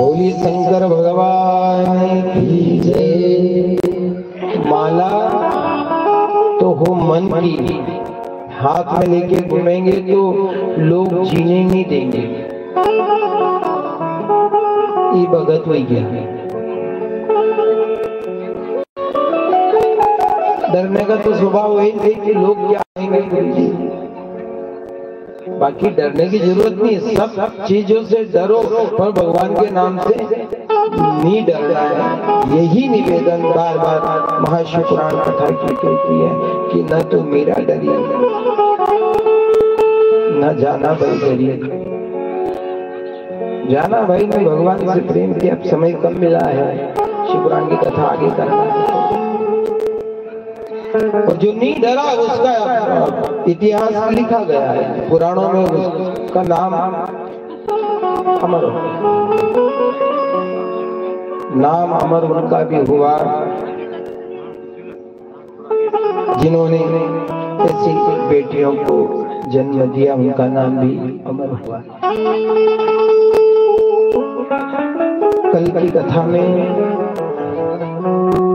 बोली शंकर भगवान की जय। माला तो हो मन की, हाथ में लेके घूमेंगे तो लोग जीने नहीं देंगे। ये भगत वही क्या, डरने का तो स्वभाव वही थे कि लोग क्या कहेंगे। बाकी डरने की जरूरत नहीं, सब चीजों से डरो पर भगवान के नाम से नहीं डरना है। यही निवेदन बार बार महाशिव पुराण कथा की कहती है कि न तो मेरा डरिए न जाना भाई डरिए। जाना भाई ने भगवान से प्रेम किया, अब समय कम मिला है, शिव पुराण की कथा आगे करना है। और जो नहीं डरा उसका इतिहास लिखा गया है पुराणों में, उसका नाम अमर, नाम अमर उनका भी हुआ जिन्होंने ऐसी बेटियों को जन्म दिया, उनका नाम भी अमर हुआ। कल की कथा में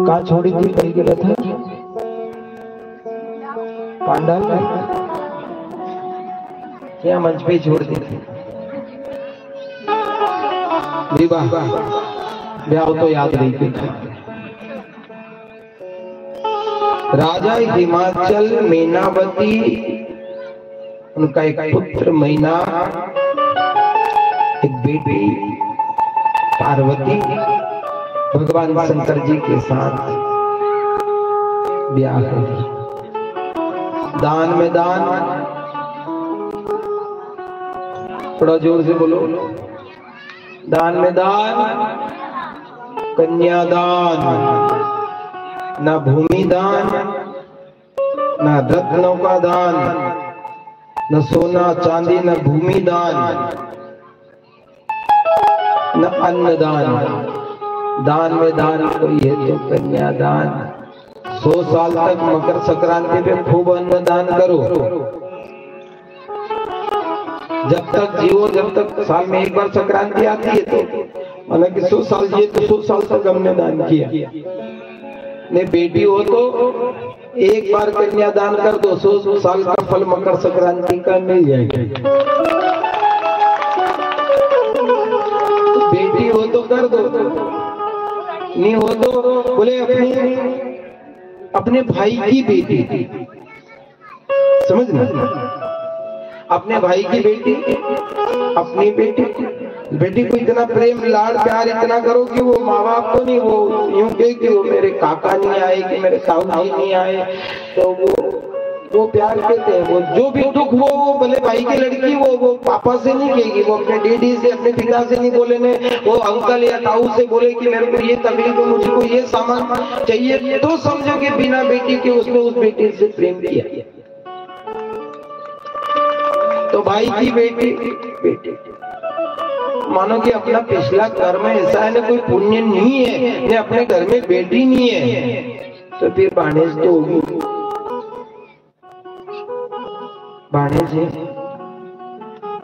कहाँ छोड़ी थी? कल की कथा पांडाल क्या मंच पे छोड़ दी थी? विवाह ब्याह तो याद नहीं थी। राजा हिमाचल मैनावती, उनका एक पुत्र मैना, एक बेटी पार्वती, भगवान शंकर जी के साथ ब्याह हुई। दान में दान, थोड़ा जोर से बोलो, दान में दान, कन्यादान, न भूमि दान, न रत्नों का दान, न सोना चांदी, न भूमि दान, न अन्न दान। दान में दान कोई है तो कन्यादान। 100 साल तक मकर संक्रांति पे खूब अन्नदान करो, जब तक जियो, जब तक साल में एक बार संक्रांति आती है तो माना कि 100 साल जिए तो 100 साल तक हमने दान किया। ने बेटी हो तो एक बार कन्यादान कर दो, 100 साल का फल मकर संक्रांति का मिल जाएगा। बेटी हो तो कर दो, नहीं हो तो बोले अपने भाई की बेटी, समझना, अपने भाई की बेटी, अपनी बेटी को इतना प्रेम लाड़ प्यार इतना करो कि वो माँ बाप को नहीं, वो यूं कहे कि वो मेरे काका नहीं आए, कि मेरे ताऊ जी नहीं आए, तो वो प्यार करते हैं। वो जो भी दुख वो भले भाई की लड़की वो पापा से नहीं कहेगी, वो अपने डैडी से, अपने पिता से नहीं बोले, वो अंकल या ताऊ से बोले कि मेरे को ये तकलीफ है, मुझको ये सामान चाहिए, तो समझो कि बिना बेटी के उसने उस बेटी से प्रेम किया। तो भाई की बेटी मानो कि अपना पिछला कर्म ऐसा है ना, कोई पुण्य नहीं है, ना अपने घर में बेटी नहीं है, तो फिर भाणेज तो होगी। भाणेज है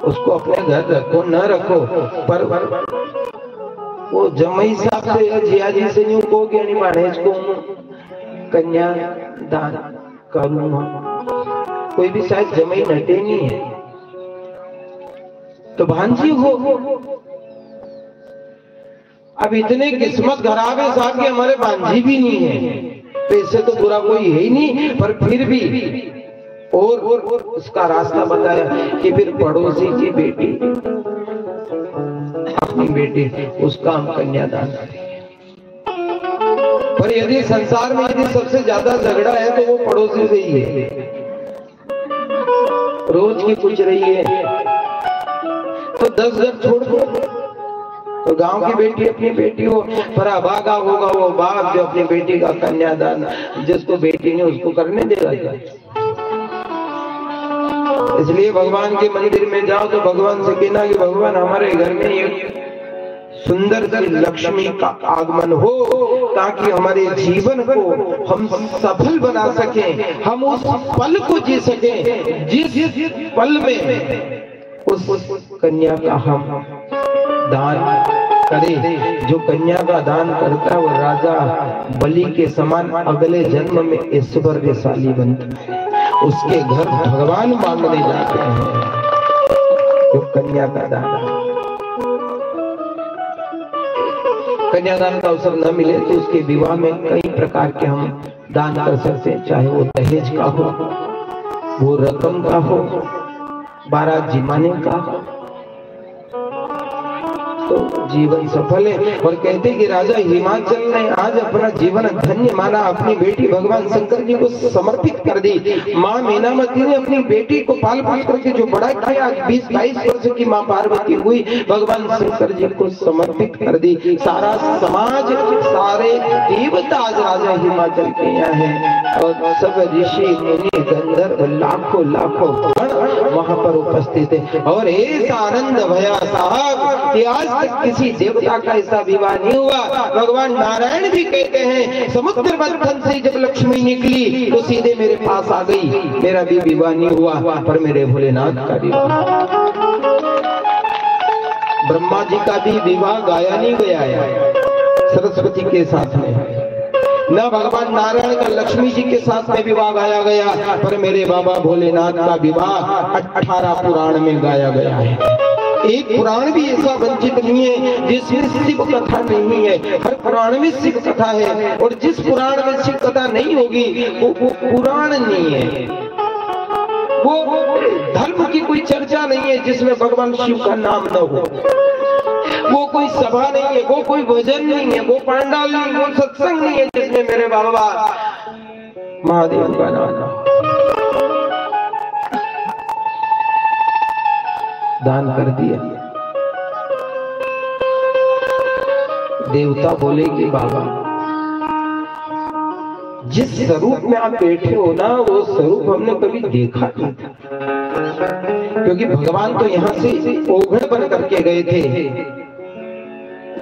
उसको अपने घर रखो न रखो, पर वो जमई साहब से जिया जी से न्यू को कि नहीं मानेज को कन्या दान करूंगा, कोई भी शायद जमई नटे नहीं है तो भांजी हो। अब इतने किस्मत खराब है साहब के हमारे भांजी भी नहीं है, तो इससे तो बुरा कोई है ही नहीं, पर फिर भी और उसका रास्ता बताया कि फिर पड़ोसी की बेटी अपनी बेटी उसका हम कन्यादान करेंगे। पर यदि संसार में यदि सबसे ज्यादा झगड़ा है तो वो पड़ोसी से ही है, रोज की कुछ रही है तो 10 घर छोड़ दो, तो गांव की बेटी अपनी बेटी हो, पर अभागा होगा वो बाप जो अपनी बेटी का कन्यादान जिसको बेटी ने उसको करने देगा। इसलिए भगवान के मंदिर में जाओ तो भगवान से कहना कि भगवान हमारे घर में एक सुंदर सी लक्ष्मी का आगमन हो, ताकि हमारे जीवन को हम सफल बना सकें, हम उस पल को जी सकें जिस पल में उस कन्या का हम दान करें। जो कन्या का दान करता है वो राजा बलि के समान अगले जन्म में ऐश्वर्यशाली बनता है, उसके घर भगवान मांगने जाते हैं। जो कन्या का दान, कन्यादान का अवसर न मिले तो उसके विवाह में कई प्रकार के हम दान कर सकते हैं, चाहे वो दहेज का हो, वो रकम का हो, बारात जिमाने का हो, तो जीवन सफल है। और कहते कि राजा हिमाचल ने आज अपना जीवन धन्य माना, अपनी बेटी भगवान शंकर जी को समर्पित कर दी। माँ मीनामती ने अपनी बेटी को पाल पोस करके जो बड़ा किया, 20-22 वर्ष की माँ पार्वती हुई, भगवान शंकर जी को समर्पित कर दी। सारा समाज, सारे देवता आज राजा हिमाचल के यहाँ है, और सब ऋषि मुनि गंधर्व लाखों वहां पर उपस्थित है। और ऐसा आनंद भया साहब कि आज तक किसी देवता का ऐसा विवाह नहीं हुआ। भगवान नारायण भी कहते हैं समुद्र मंथन से जब लक्ष्मी निकली तो सीधे मेरे पास आ गई, मेरा भी विवाह नहीं हुआ, पर मेरे भोलेनाथ का विवाह। ब्रह्मा जी का भी विवाह गाया नहीं गया है सरस्वती के साथ में, न भगवान नारायण का लक्ष्मी जी के साथ में विवाह गाया गया, पर मेरे बाबा भोलेनाथ का विवाह 18 पुराण में गाया गया है। एक पुराण भी ऐसा वंचित नहीं है जिसमें शिव कथा नहीं है, हर पुराण में शिव कथा है, और जिस पुराण में शिव कथा नहीं होगी वो पुराण नहीं है, वो धर्म की कोई चर्चा नहीं है जिसमें भगवान शिव का नाम न हो, वो कोई सभा नहीं है, वो कोई भजन नहीं है, वो पांडाल नहीं, वो सत्संग नहीं है जिसमें मेरे बाबा महादेव का नाम दान कर दिया। देवता बोले कि बाबा जिस स्वरूप में आप बैठे हो ना, वो स्वरूप हमने कभी देखा नहीं था, क्योंकि भगवान तो यहाँ से ओघड़ बन करके गए थे,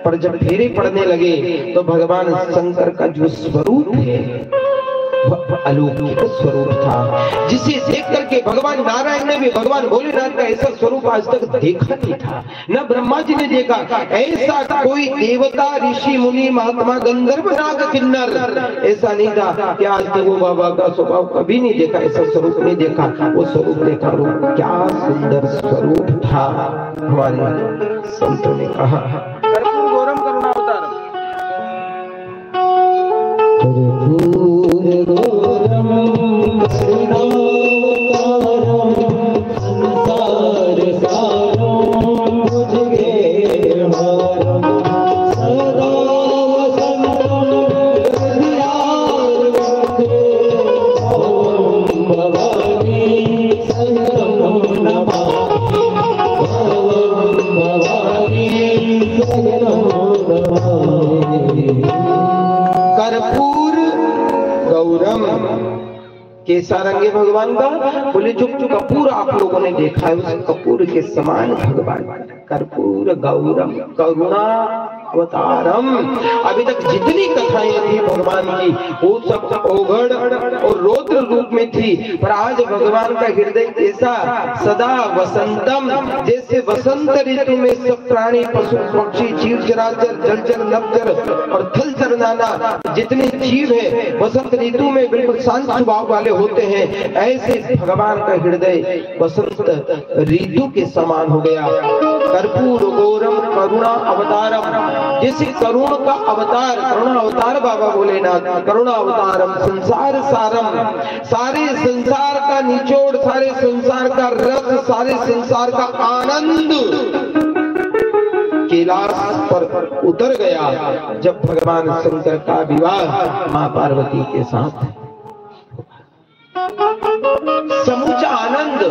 पर जब फेरे पड़ने लगे तो भगवान शंकर का जो स्वरूप है अलौकिक स्वरूप था, जिसे देख करके भगवान नारायण ने भी भगवान भोलेनाथ का ऐसा स्वरूप आज तक देखा नहीं था, न ब्रह्मा जी ने देखा। ऐसा कोई देवता ऋषि मुनि महात्मा गंधर्व नाग किन्नर ऐसा नहीं था कि आज तक वो बाबा का स्वभाव कभी नहीं देखा, ऐसा स्वरूप नहीं देखा। वो स्वरूप देखा, रूप क्या सुंदर स्वरूप था। हमारे संतों ने कहा गौरम करुणावतार कैसा रंग है भगवान का? बोले जो कपूर आप लोगों ने देखा है उस कपूर के समान भगवान कर्पूर गौरम करुणा अवतारम। अभी तक जितनी कथाएं थी भगवान की वो सब ओघड़ और रौद्र रूप में थी, पर आज भगवान का हृदय कैसा सदा वसंतम, जैसे वसंत ऋतु में सब प्राणी पशु पक्षी जीव चराचर जलचर नभचर और थलचर नाना जितने जीव है वसंत ऋतु में बिल्कुल शांत स्वभाव वाले होते हैं, ऐसे भगवान का हृदय वसंत ऋतु के समान हो गया। कर्पूर गौरम करुणा अवतारम, जैसे करुण का अवतार, करुणा अवतार बाबा भोलेनाथ, करुणा अवतारम संसार सारम, सारे संसार का निचोड़, सारे संसार का रस, सारे संसार का आनंद कैलाश पर उतर गया जब भगवान शंकर का विवाह मां पार्वती के साथ। समूचा आनंद।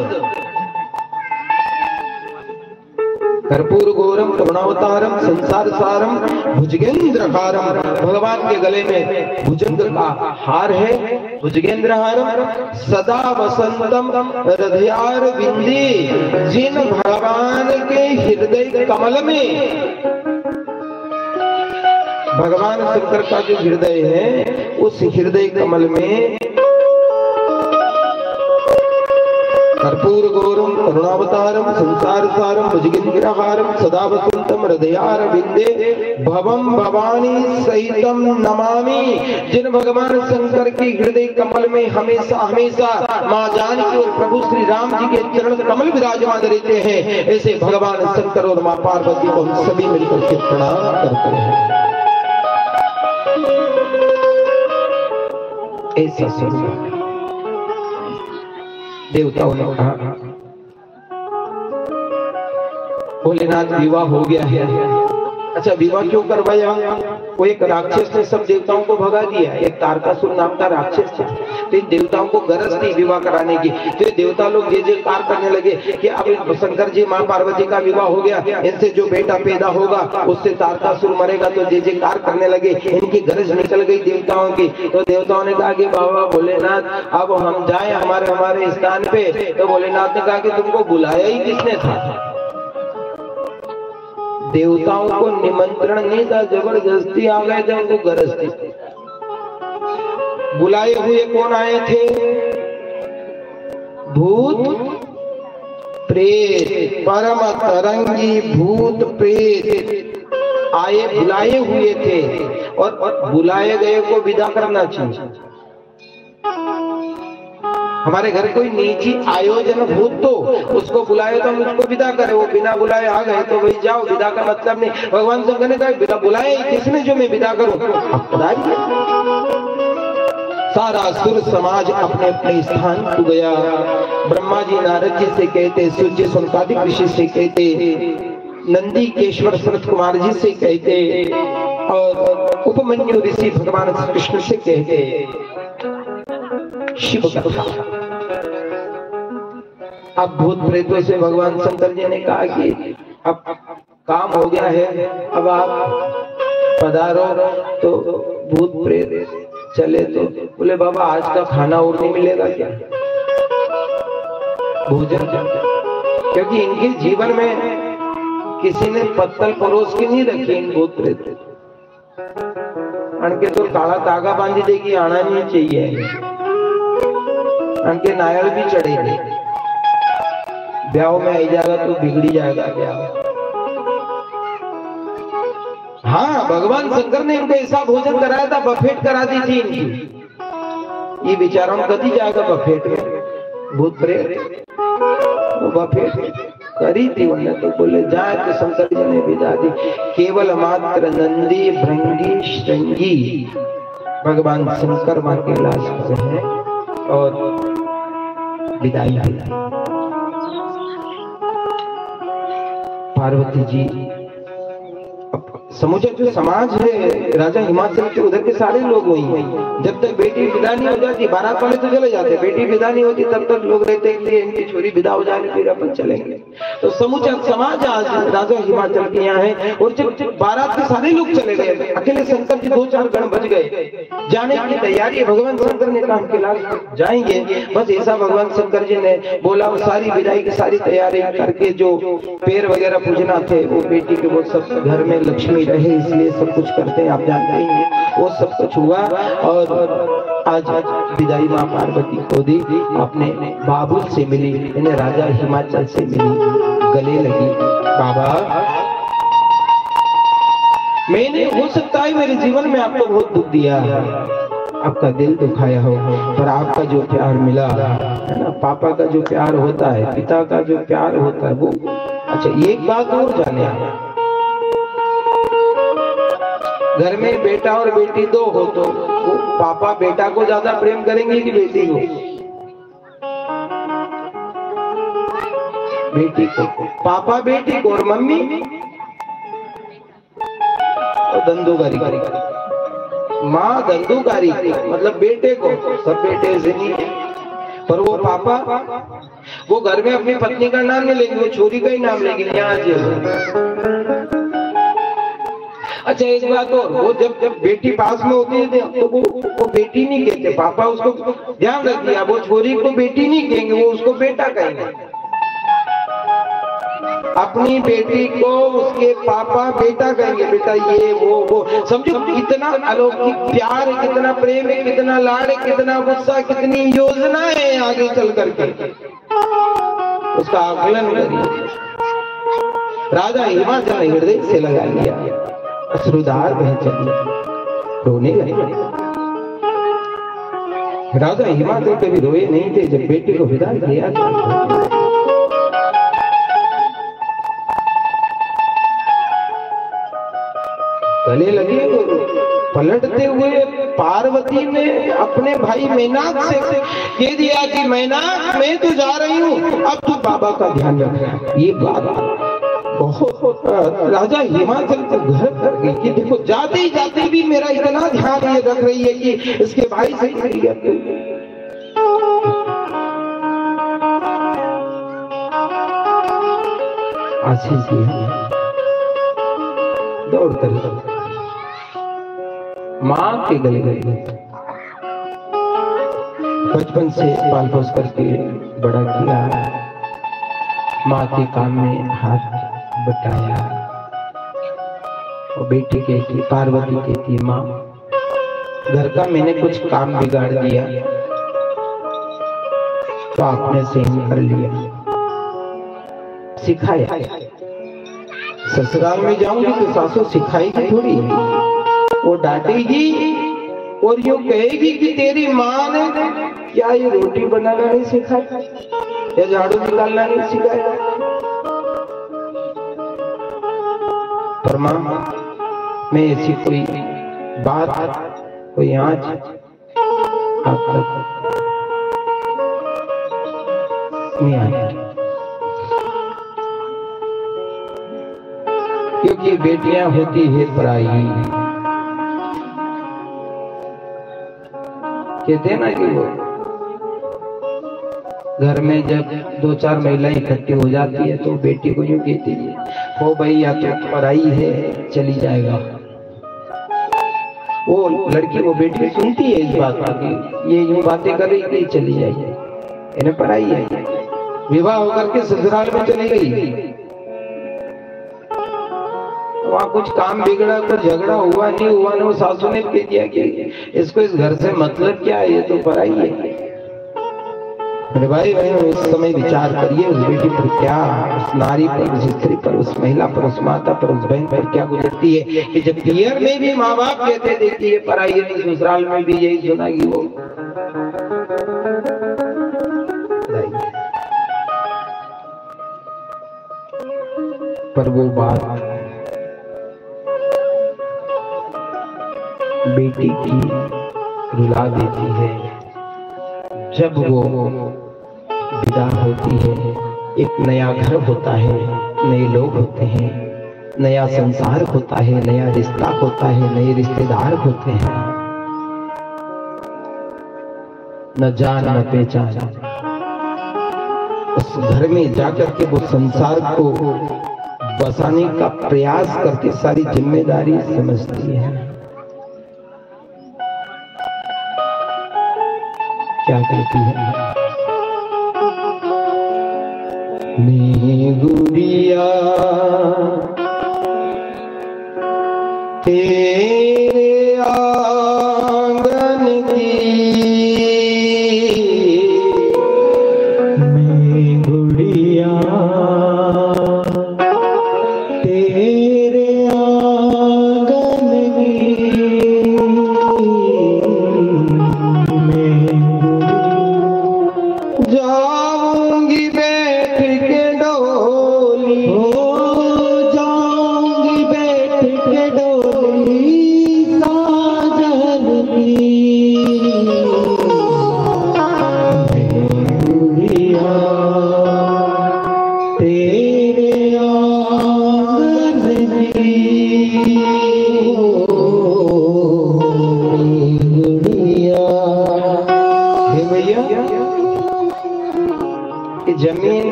कर्पूर गौरम करुणावतारम संसार सारम भुजगेंद्रहारम, भगवान के गले में भुजंग का हार है, भुजगेंद्रहारम सदा वसंतम हृदयार बिंदी, जिन भगवान के हृदय कमल में, भगवान शंकर का जो हृदय है उस हृदय कमल में कर्पूर गौरम करुणावतारम संसार सारम भुजगेंद्रहारम सदा वसंतम हृदयार बिंदे भवम भवानी सहितम नमामि, जिन भगवान शंकर के हृदय कमल में हमेशा हमेशा मां जानकी और प्रभु श्री राम जी के चरण कमल विराजमान रहते हैं, ऐसे भगवान शंकर और मां पार्वती को हम सभी मिलकर के प्रणाम करते हैं। ऐसा स्वरूप देवताओं ने कहा भोलेनाथ विवाह हो गया है। अच्छा विवाह क्यों करवाया? वो एक राक्षस ने सब देवताओं को भगा दिया, एक तारकासुर नाम का राक्षस था, तो इन देवताओं को गरज थी विवाह कराने की, तो देवता लोग जय जयकार करने लगे कि अब शंकर जी मां पार्वती का विवाह हो गया, इनसे जो बेटा पैदा होगा उससे तारकासुर मरेगा, तो जय जयकार करने लगे। इनकी गरज निकल गई देवताओं की, तो देवताओं ने कहा कि बाबा भोलेनाथ अब हम जाए हमारे स्थान पे, तो भोलेनाथ ने कहा कि तुमको बुलाया ही किसने था? देवताओं को निमंत्रण नहीं था, जबरदस्ती आ गए थे, उनको गरज थी। बुलाए हुए कौन आए थे? भूत प्रेत, परम तरंगी भूत प्रेत आए, बुलाए हुए थे, और बुलाए गए को विदा करना चाहिए। हमारे घर कोई निजी आयोजन हो तो उसको बुलाए तो हम उसको विदा करें, वो बिना बुलाए आ गए तो वही जाओ, विदा का मतलब नहीं। भगवान शंकर ने कहा बिना बुलाए किसने जो मैं विदा करूं? सारा सुर समाज अपने अपने स्थान को गया। ब्रह्मा जी नारद जी से कहते, सूर्य संकादिक ऋषि से कहते, नंदी केश्वर सनत कुमार जी से कहते, और उपमन्यु ऋषि भगवान कृष्ण से कहते शिव कथा। अब भूत प्रेतों से भगवान शंकर जी ने कहा कि अब काम हो गया है, अब आप पधारो। तो भूत प्रेत चले, तो बोले बाबा आज का खाना और नहीं मिलेगा क्या? भोजन, क्योंकि इनके जीवन में किसी ने पत्तल परोस के नहीं रखी। इन भूत प्रेत अनके तो काला धागा बांधी देगी, आना नहीं चाहिए, उनके नायल भी चढ़ेंगे, ब्याह में आई जाएगा तो बिगड़ी जाएगा ब्याह। हाँ, भगवान शंकर ने इनको ऐसा भोजन कराया था, बफेट करा दी थी इनकी। ये बेचारों कभी जाएगा बफेट में, भूत प्रेत वो बफेट करी थी, उन्होंने तो बोले जाए, तो शंकर जी ने विदा दी। केवल मात्र नंदी भृंगी श्रृंगी भगवान शंकर मां के लाश कर हैं और विदाई। पार्वती जी समूचा जो समाज है राजा हिमाचल के, उधर के सारे लोग वही हैं। जब तक बेटी विदा नहीं हो जाती, बारात वाले तो चले जाते, बेटी विदा नहीं होती तब तक लोग रहते हैं इनकी छोरी विदा हो जाए फिर अपन चलेंगे। तो समूचा समाज आज राजा हिमाचल के यहाँ है। और जब बारात के सारे लोग चले गए, अकेले शंकर जी 2-4 गण बच गए, जाने की तैयारी। भगवान शंकर ने कहा के लाल जाएंगे, बस ऐसा भगवान शंकर जी ने बोला। सारी विदाई की सारी तैयारी करके जो पैर वगैरह पूजना थे वो बेटी के वो सब घर में लक्ष्मी रहे इसलिए सब कुछ करते हैं, आप जानते ही हैं। वो सब कुछ हुआ और आज विदाई माँ पार्वती को दी, अपने बाबुल से मिली, इन्हें राजा हिमाचल से मिली, गले लगी। बाबा मैंने, हो सकता है मेरे जीवन में आपको बहुत दुख दिया, आपका दिल दुखाया हो, पर आपका जो प्यार मिला है ना, पापा का जो प्यार होता है, पिता का जो प्यार होता है वो। अच्छा एक बात और जाने, घर में बेटा और बेटी दो हो तो वो पापा बेटा को ज्यादा प्रेम करेंगे कि बेटी को? बेटी को। पापा बेटी को और मम्मी धंधुकारी, माँ धंधुकारी, मतलब बेटे को। सब बेटे ऐसे नहीं है, पर वो पापा वो घर में अपनी पत्नी का नाम नहीं लेंगे, वो छोरी का ही नाम लेंगे। यहाँ अच्छा एक बात और, वो जब बेटी पास में होती है तो वो बेटी नहीं कहते, पापा उसको ध्यान रख दिया, वो छोरी को बेटी नहीं कहेंगे, वो उसको बेटा कहेंगे। अपनी बेटी को उसके पापा बेटा कहेंगे, बेटा ये वो। समझो कितना अलौकिक प्यार है, कितना प्रेम है, कितना लाड़ है, कितना गुस्सा, कितनी योजना है आगे चल करके, उसका आकलन करिए। राजा हिमाचल हृदय से लगा लिया, अश्रुधार बह चली, रोने लगे। राजा हिमाचल कभी रोए नहीं थे जब बेटी को विदा किया। गले लगे, पलटते हुए पार्वती ने अपने भाई मैनाक से कह दिया कि मैनाक मैं तो जा रही हूँ, अब तू बाबा का ध्यान रखना। ये बात बहुत राजा हिमाचल को घर कर गई कि देखो जाते ही जाते भी मेरा इतना ध्यान ये रख रही है कि इसके भाई से आशीष दौड़ कर माँ के गले गए। बचपन से पाल पोस करके बड़ा किया, माँ के काम में हाथ बटाया। और बेटी कहती, पार्वती कहती, माँ घर का मैंने कुछ काम बिगाड़ दिया तो आपने सही कर लिया, सिखाया। ससुराल में जाऊंगी तो सासू सिखाएगी थोड़ी, वो डांटेगी और यूं कहेगी कि तेरी माँ ने क्या ये रोटी बनाना नहीं सिखाया या झाड़ू निकालना नहीं सिखाया। पर माँ मैं ऐसी कोई बात, कोई आँच आप तक नहीं आई, क्योंकि बेटियां होती है पराई। कहते हैं ना कि वो घर में जब दो चार महिलाएं इकट्ठी हो जाती है तो बेटी को यूं कहती है, हो भाई या तो पराई है चली जाएगा। वो लड़की वो बेटी सुनती है इस बात की, ये यूं बातें कर रही थी चली जाएगी, इन्हें पराई है। विवाह होकर के ससुराल में चली गई, वहाँ कुछ काम बिगड़ा, कुछ झगड़ा हुआ नहीं हुआ ना, वो सासू ने कह दिया कि इसको इस घर से मतलब क्या है, ये तो पराई है। मेरे भाई बहन इस समय विचार करिए उस बेटी पर क्या, उस नारी पर, उस स्त्री पर, उस महिला पर, उस माता पर, उस बहन पर क्या गुजरती है कि जब पियर में भी माँ बाप कहते थे कि ये पराई है, ससुराल में भी यही सुनागी वो। पर वो बात बेटी की रुला देती है जब वो विदा होती है। एक नया घर होता है, नए लोग होते हैं, नया संसार होता है, नया रिश्ता होता है, नए रिश्तेदार होते हैं, न जान न पहचान। उस घर में जाकर के वो संसार को बसाने का प्रयास करके सारी जिम्मेदारी समझती है। क्या कहती है, नी गुड़िया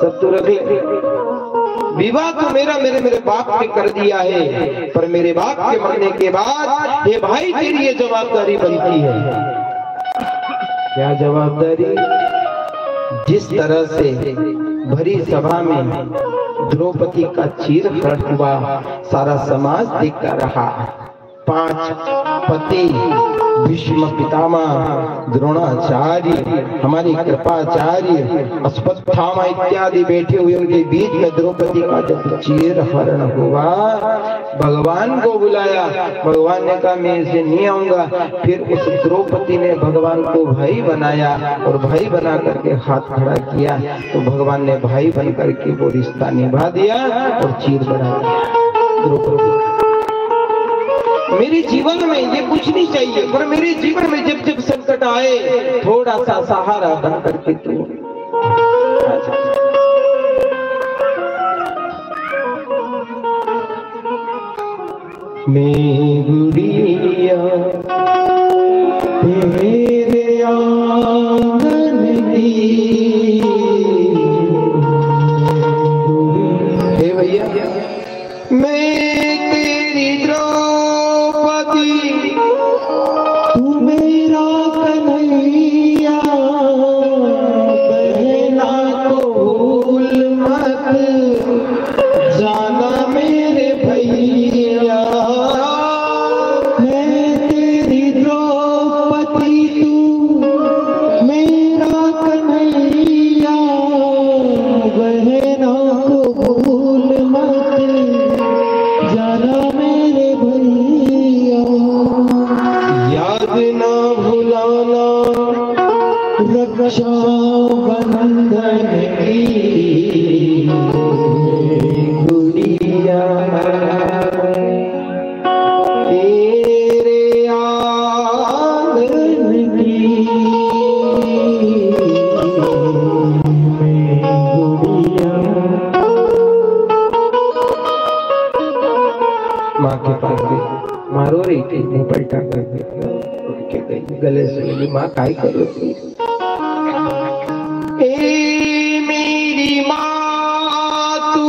सब तो रख ले। विवाह तो मेरे बाप ने कर दिया है, पर मेरे बाप के मरने के बाद ये भाई तेरी ये जवाबदारी बनती है। क्या जवाबदारी? जिस तरह से भरी सभा में द्रौपदी का चीरहरण हुआ, सारा समाज देखता रहा। 5 पति, भीष्म पितामह, द्रोणाचार्य, हमारी कृपाचार्य, अश्वत्थामा इत्यादि बैठे हुए, उनके बीच में द्रौपदी का जब चीरहरण हुआ, भगवान को बुलाया। भगवान ने कहा मैं इसे नहीं आऊंगा। फिर उस द्रौपदी ने भगवान को भाई बनाया और भाई बना करके हाथ खड़ा किया, तो भगवान ने भाई बन करके वो रिश्ता निभा दिया और चीर बना दिया द्रौपदी। मेरे जीवन में ये कुछ नहीं चाहिए, पर मेरे जीवन में जब जब संकट आए, थोड़ा सा सहारा बन करके तू मैं गुड़िया तेरे आंगन की। हे भैया, मैं तेरी द्रौपदी, तू मेरा कन्हैया, कहना को भूल मत जाना मेरे भैया। मैं तेरी द्रौपदी, तू मेरा कन्हैया, कहना को भूल मत जाना मेरे भैया। याद ना भुलाना रक्षा बंधन की, गुड़िया तेरे आंगन की, गुड़िया। माँ के पास गई, माँ रो रही थी, मुंह पलटा कर के गई, गले से मिली। माँ काय करो थी? ए मेरी माँ तू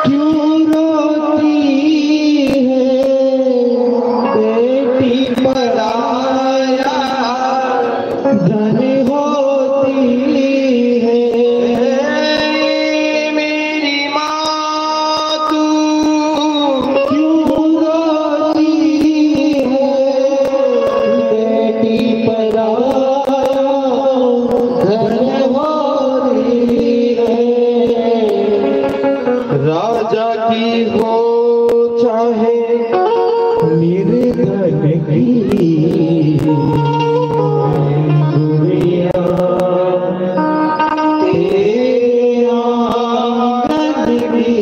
क्यों रोती है, बेटी पराया धन होती है। मेरी माँ तू क्यों रोती है, बेटी पराया धन होती है। राजा की हो चाहे निर्धन की, गुड़िया तेरे आंगन की।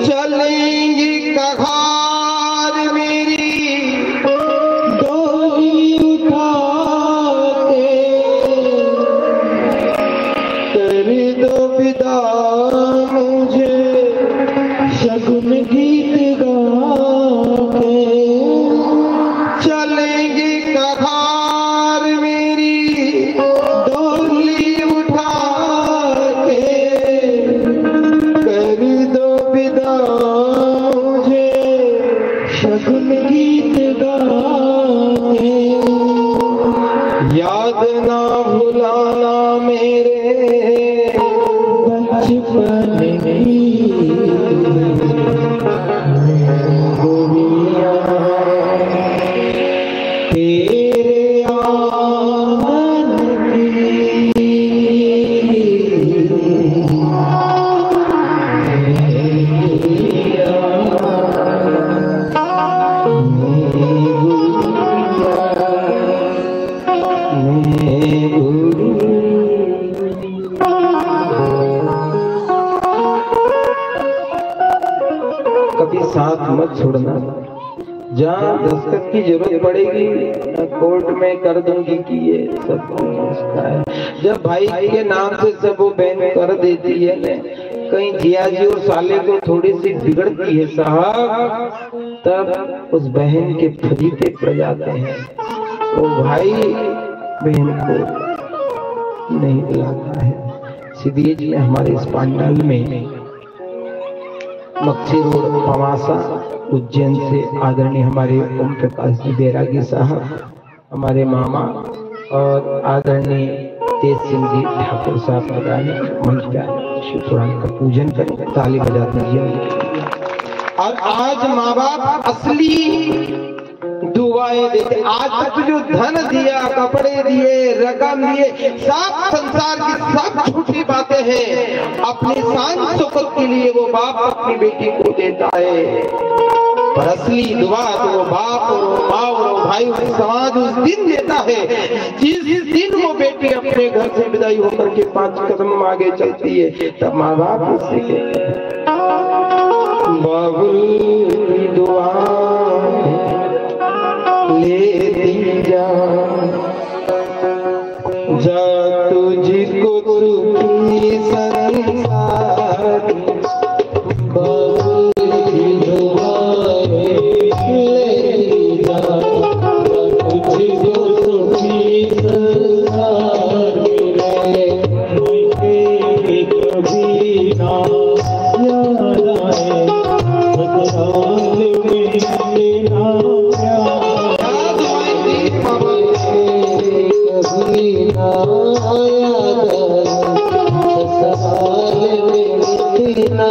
चलेंगी कहार मेरी डोली उठा के, कर दो विदा मुझे शगुन गीत गा के। चलेंगी कहार मेरी डोली उठा के, कर दो विदा मुझे शगुन गीत गा के। याद ना भुलाना मेरे बचपन की, गुड़िया तेरे आंगन की। कभी साथ मत छोड़ना। जहाँ दस्तखत की जरूरत पड़ेगी कोर्ट में कर दूंगी कि ये सब उसका है। जब भाई के नाम से सब वो बहन कर देती है, कहीं जिया जी और साले को थोड़ी सी बिगड़ती है साहब। तब उस बहन के फरीते पड़ जाते हैं, वो भाई बहन को नहीं बुलाता है। सीधे जी हमारे इस पांडाल में मक्सी रोड पवासा उज्जैन से आदरणीय हमारे ओम प्रकाश जी बैरागी साहब, हमारे मामा और आदरणीय तेज सिंह जी ठाकुर साहब लगाने मंच पर शिव पुराण का पूजन करें, ताली बजाते हैं। और आज माँ बाप असली दुआएं देते। आज तक जो धन दिया, कपड़े दिए, रकम दिए, सब संसार की सब झूठी बातें हैं। अपनी शान सुख के लिए वो बाप अपनी बेटी को देता है, पर असली दुआ तो वो बाप और वो माँ और वो भाई और समाज उस दिन देता है जिस दिन वो बेटी अपने घर से विदाई होकर के 5 कदम आगे चलती है। तब माँ बाप उससे कहते हैं बाबुल की दुआ लेती जा तुझको सुखी संसार, बाबुल की दुआ लेती जा तुझको सुखी संसार मिले, कभी ना याद आए ससुराल में ना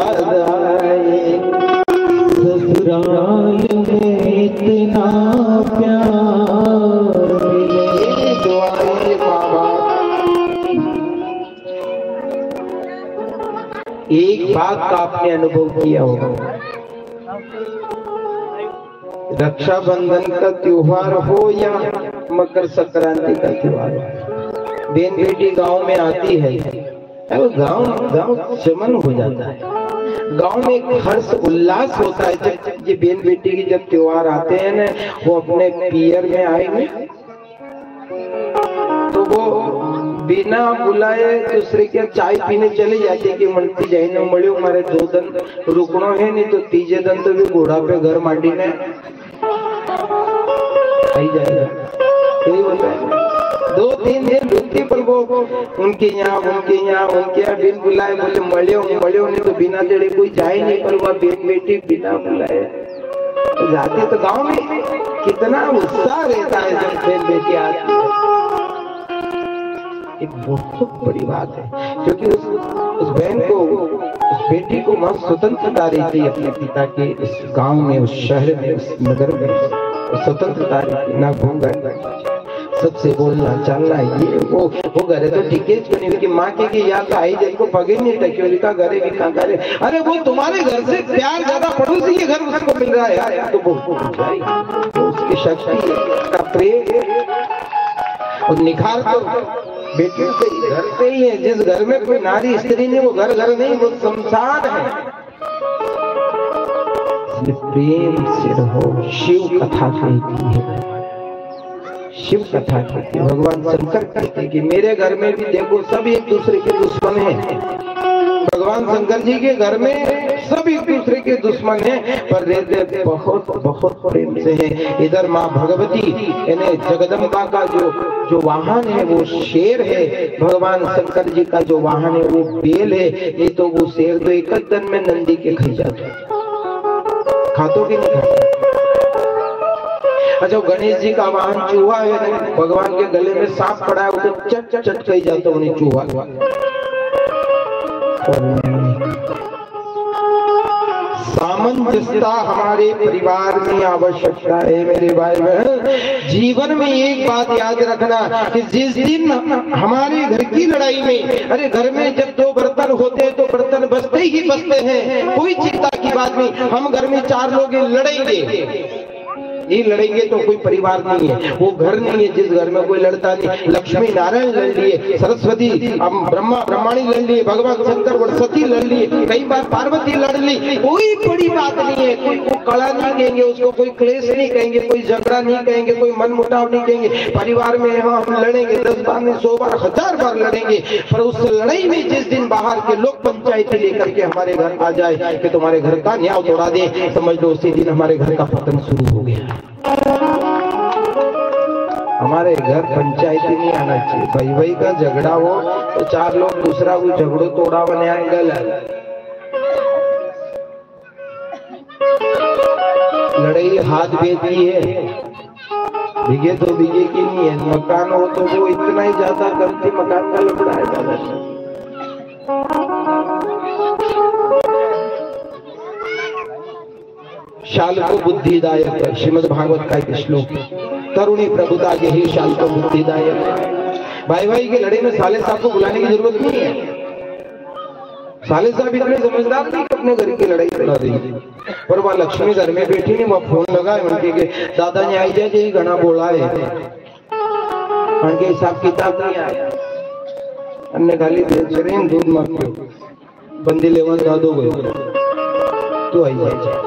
याद आए, ससुराल में इतना प्यार मिले। दुआएं माँ बाप। एक बात का आपने अनुभव किया होगा, रक्षाबंधन का त्योहार हो या मकर संक्रांति का त्योहार हो, बहन बेटी गांव में आती है, गांव चमन हो जाता है। गांव में एक हर्ष उल्लास होता है जब ये बहन बेटी की जब त्योहार आते हैं ना, वो अपने पियर में आएंगे तो वो बिना बुलाए दूसरे के चाय पीने चले जाते कि मनती जाए मड़ियो मारे 2 दिन रुकनो है, नहीं तो तीजे दिन तो भी घोड़ा पे घर माटी ने आई जाएगा। यही होता है, 2-3 दिन रुकती, पर वो उनके यहाँ बिन बुलाए बोले मड़ियो नहीं तो बिना जड़े कोई जाए नहीं, पर वह बेन बेटी बिना बुलाए तो जाते। तो गांव में कितना उत्साह रहता है जब बेन बेटी आती है। एक बहुत बड़ी बात है, क्योंकि उस बहन को, उस बेटी को बहुत स्वतंत्रता रहती है अपने पिता के उस गांव में, उस शहर में, उस नगर में स्वतंत्रता रहती, ना घूंघट, सबसे बोलना चलना, ये वो घरे तो टिकेज बनी हुई कि माँ के याद आई जिनको पगे नहीं टक्योरी का घरे भी कहाँ करे। अरे वो तुम्हारे घर से प्यार ज्यादा पड़ोसी के घर उसको मिल रहा है यार, तो वो उसकी शक्ति का प्रेम और निखार तो बेटियों के घर से ही है। जिस घर में कोई नारी स्त्री नहीं, वो घर नहीं, वो संसार है। प्रेम से रहो। शिव कथा कहती है, शिव कथा कहती है, भगवान शंकर कहते हैं कि मेरे घर में भी देखो सब एक दूसरे के दुश्मन हैं। भगवान शंकर जी के घर में सब एक दूसरे के दुश्मन हैं, पर रहते बहुत बहुत प्रेम से हैं। इधर माँ भगवती यानी जगदम्बा का जो वाहन है वो शेर है, भगवान शंकर जी का जो वाहन है वो बेल है। नहीं तो वो शेर तो एक दिन में नंदी के खाई जाते, खातों की नहीं खाते। अच्छा, गणेश जी का वाहन चूहा है, भगवान के गले में सांप पड़ा है, उसे चट चट खाई जाता उन्हें चूहा। सामंजस्यता हमारे परिवार में आवश्यकता है मेरे भाई बहन। जीवन में एक बात याद रखना कि जिस दिन हमारे घर की लड़ाई में, अरे घर में जब 2 बर्तन होते हैं तो बर्तन बचते ही बचते हैं, कोई चिंता की बात नहीं। हम घर में 4 लोग लड़ेंगे, ये लड़ेंगे तो कोई परिवार नहीं है, वो घर नहीं है जिस घर में कोई लड़ता नहीं। लक्ष्मी नारायण लड़ लिए, सरस्वती ब्रह्मा ब्रह्माणी लड़ लिए, भगवान शंकर सरस्वती लड़ लिए, कई बार पार्वती लड़ ली, कोई बड़ी बात नहीं है। कोई को कला नहीं कहेंगे, उसको कोई क्लेश नहीं कहेंगे, कोई झगड़ा नहीं कहेंगे, कोई मन मुटाव नहीं कहेंगे। परिवार में हम लड़ेंगे 10 बार नहीं 100 बार 1000 बार लड़ेंगे, पर उस लड़ाई में जिस दिन बाहर के लोग पंचायती लेकर के हमारे घर आ जाए कि तुम्हारे घर का न्याय तोड़ा दे, समझ लो उसी दिन हमारे घर का पतन शुरू हो गया। हमारे घर पंचायती नहीं आना चाहिए। भाई का झगड़ा हो तो 4 लोग दूसरा वो झगड़ो तोड़ा बने आएंगे। लड़ाई हाथ बेचती है, बिगे तो बिगे की नहीं है। मकान हो तो वो इतना ही ज्यादा करती, मकान का लफड़ा है ज्यादा। शाल को बुद्धिदायक, श्रीमद् भागवत का एक श्लोक, तरुणी प्रभुता के ही शाल को बुद्धिदायक। भाई की लड़ाई में साले साहब को बुलाने की जरूरत नहीं है। साले साहब इतने समझदार नहीं अपने घर की लड़ाई लड़ा रही, पर वह लक्ष्मी घर में बैठी नहीं, वह फोन लगा उनके के दादा ने आई जाए घना बोला है, उनके हिसाब किताब नहीं आया, अन्य खाली दूध मत पियो, बंदी लेवन जा दो तो आई जाए।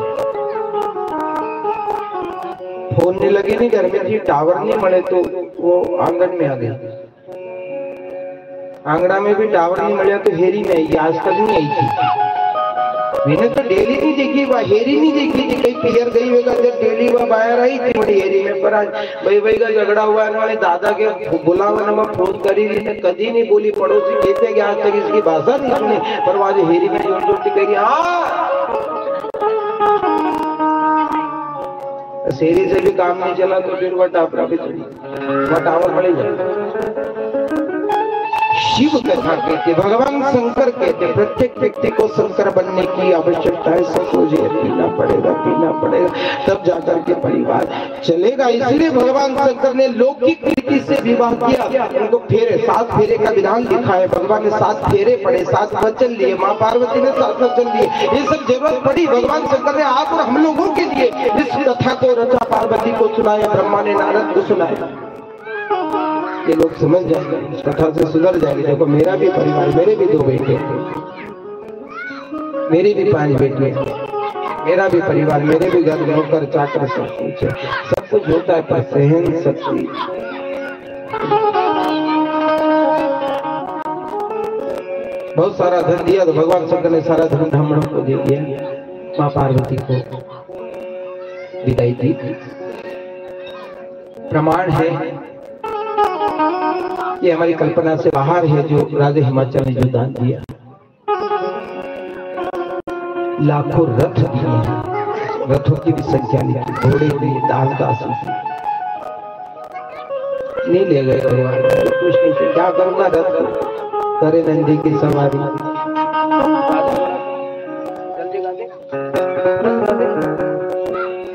फोन नहीं लगी, नहीं घर में थी, टावर नहीं मिले तो वो आंगन में आ गई। आंगना में भी टावर नहीं मिला तो हेरी में आई, आज तक नहीं आई थी। मैंने तो डेली नहीं देखी, वह हेरी नहीं देखी थी, कहीं पियर गई होगा जब डेली वह बाहर आई थी बड़ी हेरी में। पर आज भाई का झगड़ा हुआ है, वाले दादा के बुलावा ने फोन करी, कभी नहीं बोली। पड़ोसी कहते कि आज तक इसकी भाषा नहीं सुनी, पर आज हेरी में जोर जोर से कही हाँ। शेरी से भी काम नहीं चला तो फिर वह टापरा भी चली, वह टावर पड़ेगा। शिव कथा कहते, भगवान शंकर कहते। प्रत्येक व्यक्ति को शंकर बनने की आवश्यकता है। सबको ये पीना पड़ेगा तब जाकर के परिवार चलेगा। इसलिए भगवान शंकर ने लौकिक रीति से विवाह किया। उनको फेरे, 7 फेरे का विधान लिखा है। भगवान ने 7 फेरे पड़े, 7 वचन लिए, माँ पार्वती ने 7 वचन लिए। ये सब जरूरत पड़ी भगवान शंकर ने आप और हम लोगों के लिए इस कथा को रचा। पार्वती को सुनाया, ब्रह्मा ने नारद को सुनाया। ये लोग समझ जाएंगे, इस कथा से सुधर जाएंगे। देखो मेरा भी परिवार, मेरे भी 2 बेटे, मेरी भी 5 बेटी, मेरा भी परिवार, मेरे भी घर नौकर चाकर सब कुछ होता है, पर सहन शक्ति बहुत सारा धन दिया तो भगवान शंकर ने सारा धन ब्राह्मणों को दे दिया। माँ पार्वती को विदाई दी। प्रमाण है, ये हमारी कल्पना से बाहर है, जो राजा हिमाचल ने जो दान दिया। लाखों रथ दिए, रथों की भी संख्या नहीं, घोड़े दिए, दाल दास नहीं ले गए भगवान। कुछ नहीं, क्या करूंगा, रथ करे नंदी की सवारी।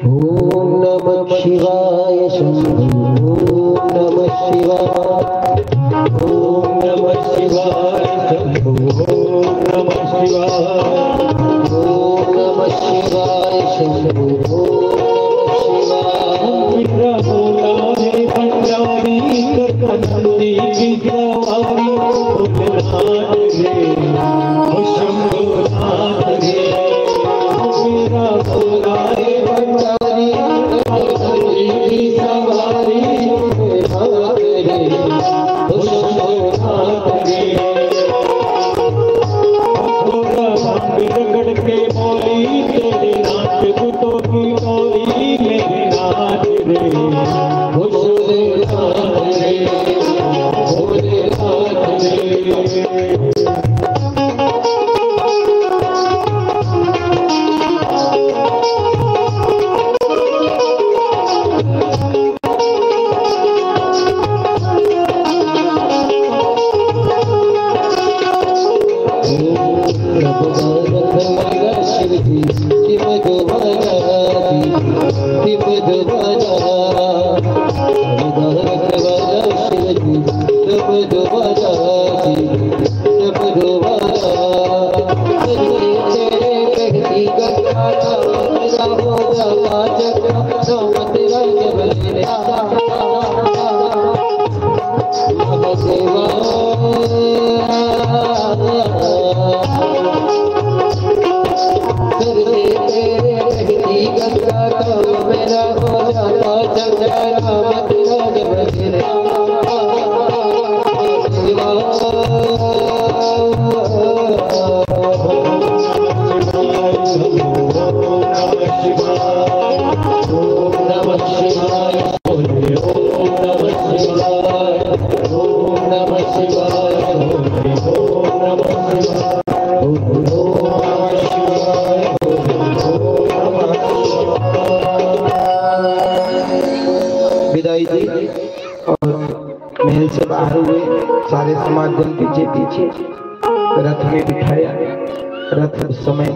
ओम नमः शिवाय शंभो नमः शिवाय, ओम नमः शिवाय शंभो नमः शिवाय, ओम नमः शिवाय शंभो विदाई दी और महल से बाहर हुए। सारे समाज जन पीछे पीछे रथ में बिठाया। रथ उस समय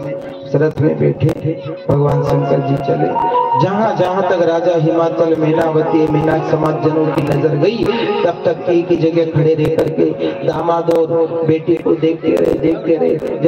रथ में बैठे थे, भगवान शंकर जी चले। जहाँ जहाँ तक राजा हिमाचल, मीनावती, मीनाक समाज जनों की नजर गई, तब तक एक ही जगह खड़े रह करके दामाद और बेटी को देखते रहे। जब